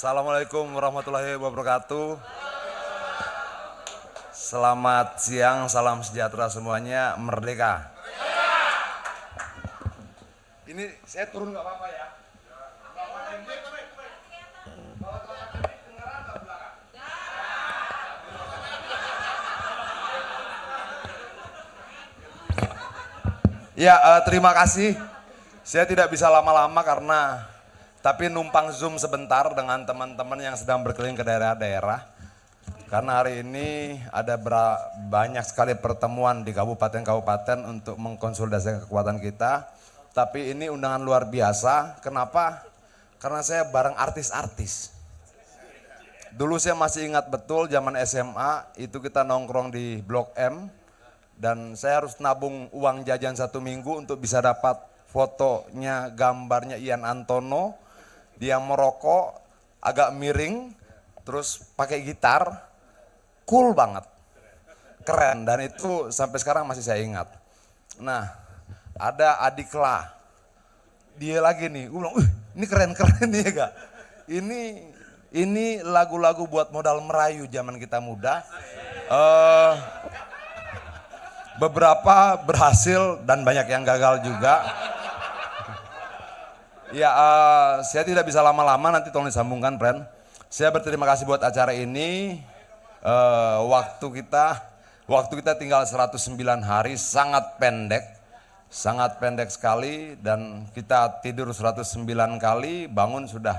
Assalamualaikum warahmatullahi wabarakatuh. Selamat siang, salam sejahtera semuanya, merdeka. Ini saya turun nggak apa-apa ya? Ya, terima kasih. Saya tidak bisa lama-lama tapi numpang Zoom sebentar dengan teman-teman yang sedang berkeliling ke daerah-daerah. Karena hari ini ada banyak sekali pertemuan di kabupaten-kabupaten untuk mengkonsolidasikan kekuatan kita. Tapi ini undangan luar biasa. Kenapa? Karena saya bareng artis-artis. Dulu saya masih ingat betul zaman SMA itu kita nongkrong di Blok M. Dan saya harus nabung uang jajan 1 minggu untuk bisa dapat fotonya, gambarnya Ian Antono. Dia merokok, agak miring, terus pakai gitar, cool banget, keren, dan itu sampai sekarang masih saya ingat. Nah, ada Adikla, dia lagi nih, gue bilang, ini keren-keren ya gak? Ini lagu-lagu buat modal merayu zaman kita muda. Beberapa berhasil dan banyak yang gagal juga. Ya, saya tidak bisa lama-lama, nanti tolong disambungkan, friend. Saya berterima kasih buat acara ini. Waktu kita tinggal 109 hari, sangat pendek sekali, dan kita tidur 109 kali, bangun sudah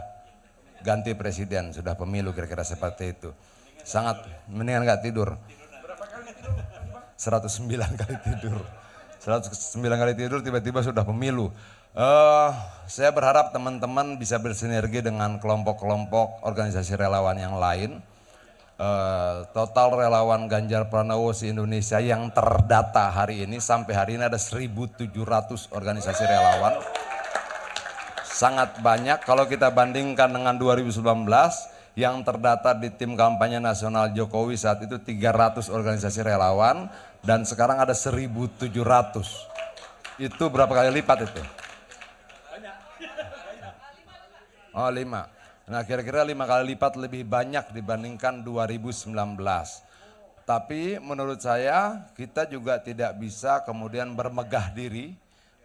ganti presiden, sudah pemilu, kira-kira seperti itu. Sangat mendingan nggak tidur. 109 kali tidur. 109 kali tidur tiba-tiba sudah pemilu. Saya berharap teman-teman bisa bersinergi dengan kelompok-kelompok organisasi relawan yang lain. Total relawan Ganjar Pranowo se-Indonesia yang terdata hari ini, sampai hari ini ada 1.700 organisasi relawan. Sangat banyak kalau kita bandingkan dengan 2019 yang terdata di tim kampanye nasional Jokowi saat itu 300 organisasi relawan dan sekarang ada 1.700. Itu berapa kali lipat itu? Oh 5. Nah kira-kira 5 kali lipat lebih banyak dibandingkan 2019. Tapi menurut saya kita juga tidak bisa kemudian bermegah diri,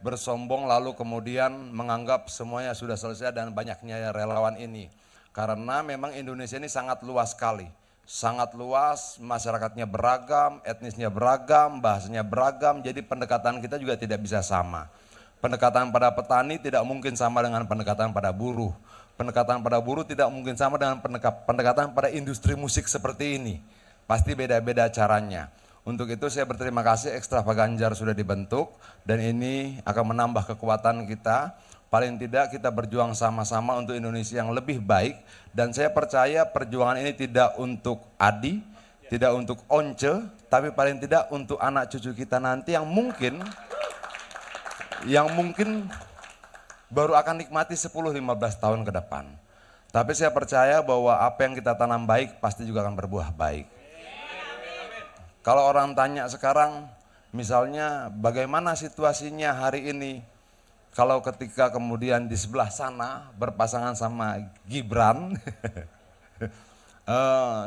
bersombong lalu kemudian menganggap semuanya sudah selesai dan banyaknya relawan ini. Karena memang Indonesia ini sangat luas sekali. Sangat luas, masyarakatnya beragam, etnisnya beragam, bahasanya beragam, jadi pendekatan kita juga tidak bisa sama. Pendekatan pada petani tidak mungkin sama dengan pendekatan pada buruh. Pendekatan pada buruh tidak mungkin sama dengan pendekatan pada industri musik seperti ini. Pasti beda-beda caranya. Untuk itu saya berterima kasih Ekstravaganjar sudah dibentuk dan ini akan menambah kekuatan kita. Paling tidak kita berjuang sama-sama untuk Indonesia yang lebih baik. Dan saya percaya perjuangan ini tidak untuk Adi, tidak untuk Once, tapi paling tidak untuk anak cucu kita nanti yang mungkin baru akan nikmati 10-15 tahun ke depan. Tapi saya percaya bahwa apa yang kita tanam baik pasti juga akan berbuah baik. Kalau orang tanya sekarang, misalnya bagaimana situasinya hari ini, kalau ketika kemudian di sebelah sana berpasangan sama Gibran,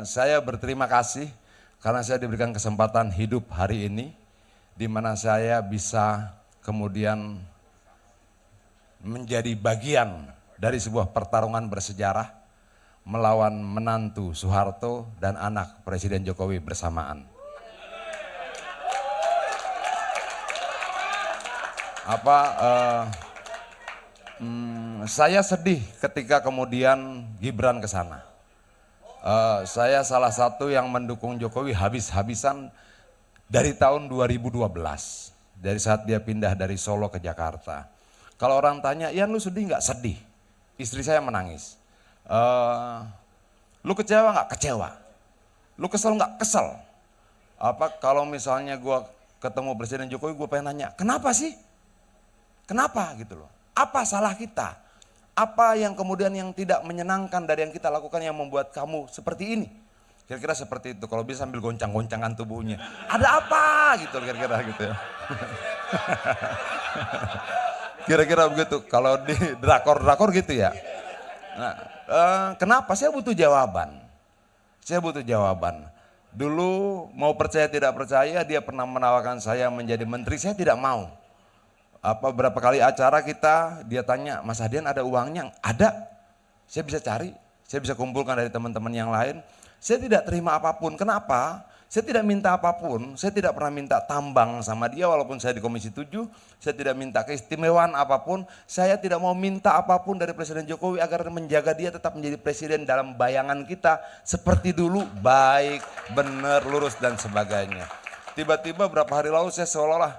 saya berterima kasih karena saya diberikan kesempatan hidup hari ini, di mana saya bisa kemudian menjadi bagian dari sebuah pertarungan bersejarah melawan menantu Soeharto dan anak Presiden Jokowi bersamaan. Saya sedih ketika kemudian Gibran ke sana. Saya salah satu yang mendukung Jokowi habis-habisan dari tahun 2012, dari saat dia pindah dari Solo ke Jakarta. Kalau orang tanya, Ian lu sedih nggak? Sedih. Istri saya menangis. Lu kecewa nggak? Kecewa. Lu kesel nggak? Kesel. Kalau misalnya gue ketemu Presiden Jokowi, gue pengen nanya, kenapa sih? Kenapa gitu loh? Apa salah kita? Apa yang kemudian yang tidak menyenangkan dari yang kita lakukan yang membuat kamu seperti ini? Kira-kira seperti itu. Kalau bisa sambil goncang-goncangan tubuhnya. Ada apa gitu kira-kira gitu ya. Kira-kira begitu, kalau di drakor-drakor gitu ya. Nah, kenapa? Saya butuh jawaban. Saya butuh jawaban. Dulu mau percaya tidak percaya dia pernah menawarkan saya menjadi menteri, saya tidak mau. Berapa kali acara kita, dia tanya, Mas Hadian ada uangnya? Ada, saya bisa cari, saya bisa kumpulkan dari teman-teman yang lain. Saya tidak terima apapun, kenapa? Saya tidak minta apapun, saya tidak pernah minta tambang sama dia walaupun saya di Komisi 7, saya tidak minta keistimewaan apapun, saya tidak mau minta apapun dari Presiden Jokowi agar menjaga dia tetap menjadi presiden dalam bayangan kita seperti dulu, baik, benar, lurus dan sebagainya. Tiba-tiba beberapa hari lalu saya seolah-olah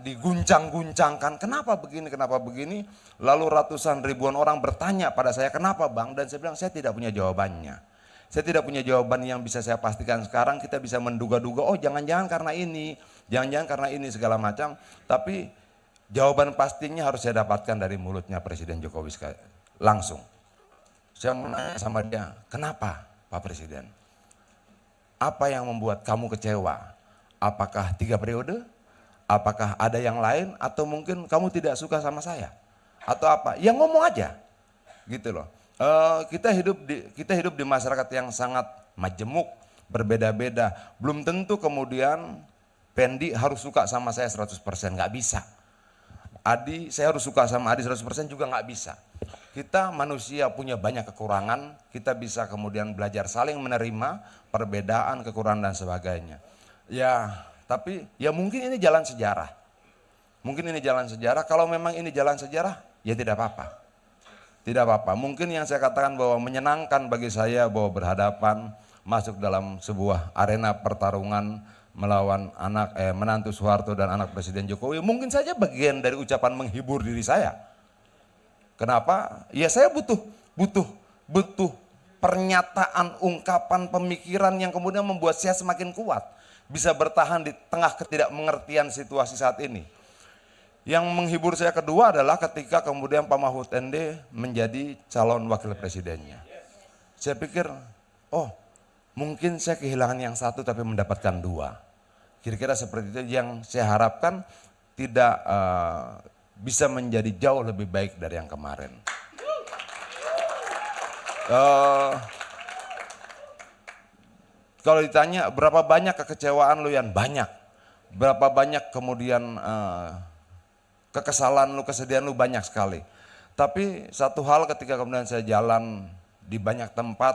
diguncang-guncangkan, kenapa begini, lalu ratusan ribuan orang bertanya pada saya, kenapa Bang? Dan saya bilang saya tidak punya jawabannya. Saya tidak punya jawaban yang bisa saya pastikan sekarang, kita bisa menduga-duga, oh jangan-jangan karena ini, jangan-jangan karena ini segala macam. Tapi jawaban pastinya harus saya dapatkan dari mulutnya Presiden Jokowi langsung. Saya menanya sama dia, kenapa Pak Presiden? Apa yang membuat kamu kecewa? Apakah 3 periode? Apakah ada yang lain? Atau mungkin kamu tidak suka sama saya? Atau apa? Ya ngomong aja, gitu loh. Kita hidup di masyarakat yang sangat majemuk, berbeda-beda. Belum tentu kemudian Pendi harus suka sama saya 100%, nggak bisa. Saya harus suka sama Adi 100% juga nggak bisa. Kita manusia punya banyak kekurangan, kita bisa kemudian belajar saling menerima perbedaan, kekurangan dan sebagainya. Ya, tapi ya mungkin ini jalan sejarah. Mungkin ini jalan sejarah, kalau memang ini jalan sejarah ya tidak apa-apa. Tidak apa-apa, mungkin yang saya katakan bahwa menyenangkan bagi saya bahwa berhadapan masuk dalam sebuah arena pertarungan melawan menantu Soeharto dan anak Presiden Jokowi mungkin saja bagian dari ucapan menghibur diri saya. Kenapa? Ya saya butuh pernyataan, ungkapan, pemikiran yang kemudian membuat saya semakin kuat. Bisa bertahan di tengah ketidakmengertian situasi saat ini. Yang menghibur saya kedua adalah ketika kemudian Pak Mahfud MD menjadi calon wakil presidennya. Saya pikir, oh mungkin saya kehilangan yang satu tapi mendapatkan 2. Kira-kira seperti itu yang saya harapkan tidak bisa menjadi jauh lebih baik dari yang kemarin. Kalau ditanya berapa banyak kekecewaan lu Yan? Banyak. Berapa banyak kemudian kekesalan lu, kesedihan lu banyak sekali. Tapi satu hal ketika kemudian saya jalan di banyak tempat,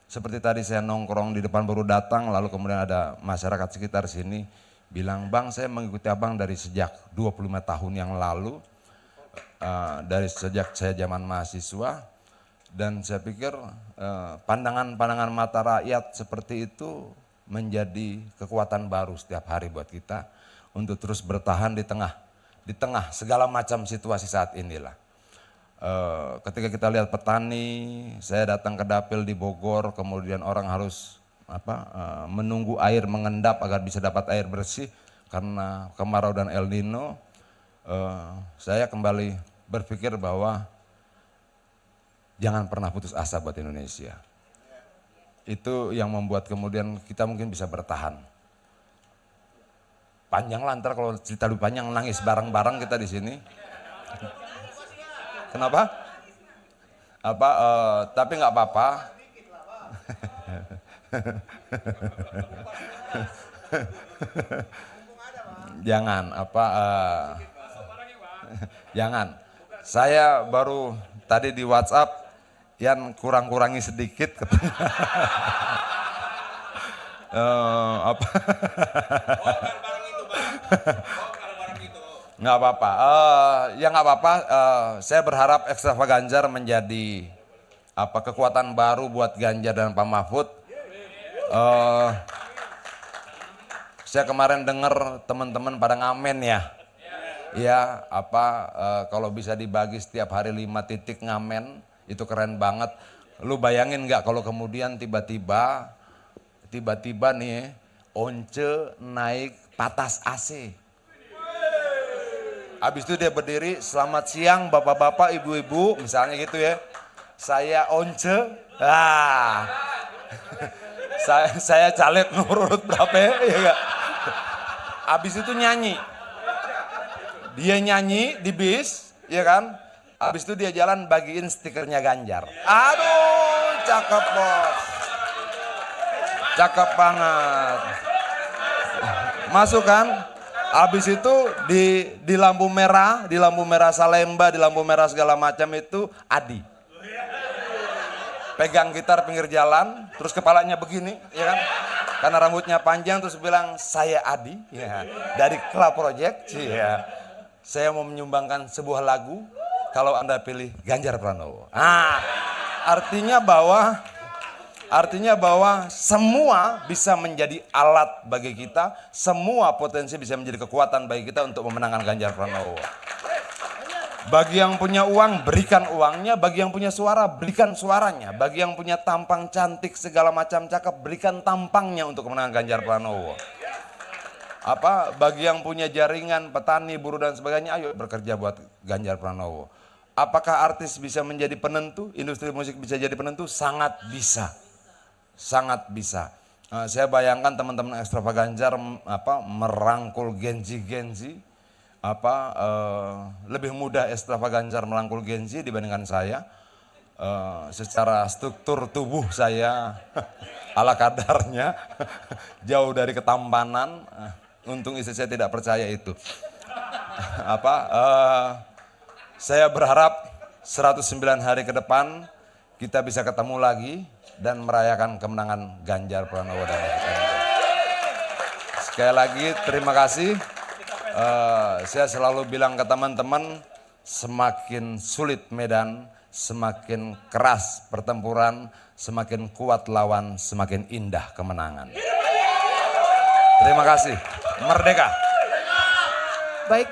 seperti tadi saya nongkrong di depan baru datang, lalu kemudian ada masyarakat sekitar sini bilang, Bang saya mengikuti abang dari sejak 25 tahun yang lalu, dari sejak saya zaman mahasiswa, dan saya pikir pandangan-pandangan mata rakyat seperti itu menjadi kekuatan baru setiap hari buat kita untuk terus bertahan di tengah segala macam situasi saat inilah. Ketika kita lihat petani, saya datang ke dapil di Bogor, kemudian orang harus menunggu air mengendap agar bisa dapat air bersih karena kemarau dan El Nino. Saya kembali berpikir bahwa jangan pernah putus asa buat Indonesia. Itu yang membuat kemudian kita mungkin bisa bertahan. Panjang lah ntar kalau cerita lebih panjang nangis bareng-bareng kita di sini. Kenapa? Tapi nggak apa-apa. Jangan jangan. Saya baru tadi di WhatsApp yang kurang-kurangi sedikit katanya. Nggak apa-apa, ya nggak apa-apa. Saya berharap Ekstravaganza menjadi kekuatan baru buat Ganjar dan Pak Mahfud. Saya kemarin dengar teman-teman pada ngamen ya. Ya kalau bisa dibagi setiap hari 5 titik ngamen itu keren banget. Lu bayangin nggak kalau kemudian tiba-tiba nih Once naik patas AC. Habis itu dia berdiri, selamat siang bapak-bapak, ibu-ibu, misalnya gitu ya. Saya Once, saya caleg nomor urut berapa ya gak? Habis itu nyanyi. Dia nyanyi di bis, ya kan? Habis itu dia jalan bagiin stikernya Ganjar. Aduh, cakep bos. Cakep banget. Masuk kan? Habis itu di lampu merah Salemba, di lampu merah segala macam itu Adi. Pegang gitar pinggir jalan, terus kepalanya begini, ya kan? Karena rambutnya panjang terus bilang, "Saya Adi, ya, dari Club Project, ya. Saya mau menyumbangkan sebuah lagu kalau Anda pilih Ganjar Pranowo." Artinya bahwa semua bisa menjadi alat bagi kita, semua potensi bisa menjadi kekuatan bagi kita untuk memenangkan Ganjar Pranowo. Bagi yang punya uang, berikan uangnya. Bagi yang punya suara, berikan suaranya. Bagi yang punya tampang cantik segala macam cakep, berikan tampangnya untuk kemenangan Ganjar Pranowo. Bagi yang punya jaringan, petani, buruh dan sebagainya, ayo bekerja buat Ganjar Pranowo. Apakah artis bisa menjadi penentu? Industri musik bisa jadi penentu? Sangat bisa. Sangat bisa. Saya bayangkan teman-teman Extravaganza merangkul Genzi. Lebih mudah Extravaganza merangkul Genzi dibandingkan saya. Secara struktur tubuh saya ala kadarnya jauh dari ketampanan. Untung istri saya tidak percaya itu. Saya berharap 109 hari ke depan kita bisa ketemu lagi dan merayakan kemenangan Ganjar Pranowo dan Mahfud MD. Sekali lagi terima kasih. Saya selalu bilang ke teman-teman, semakin sulit medan, semakin keras pertempuran, semakin kuat lawan, semakin indah kemenangan. Terima kasih. Merdeka. Baik.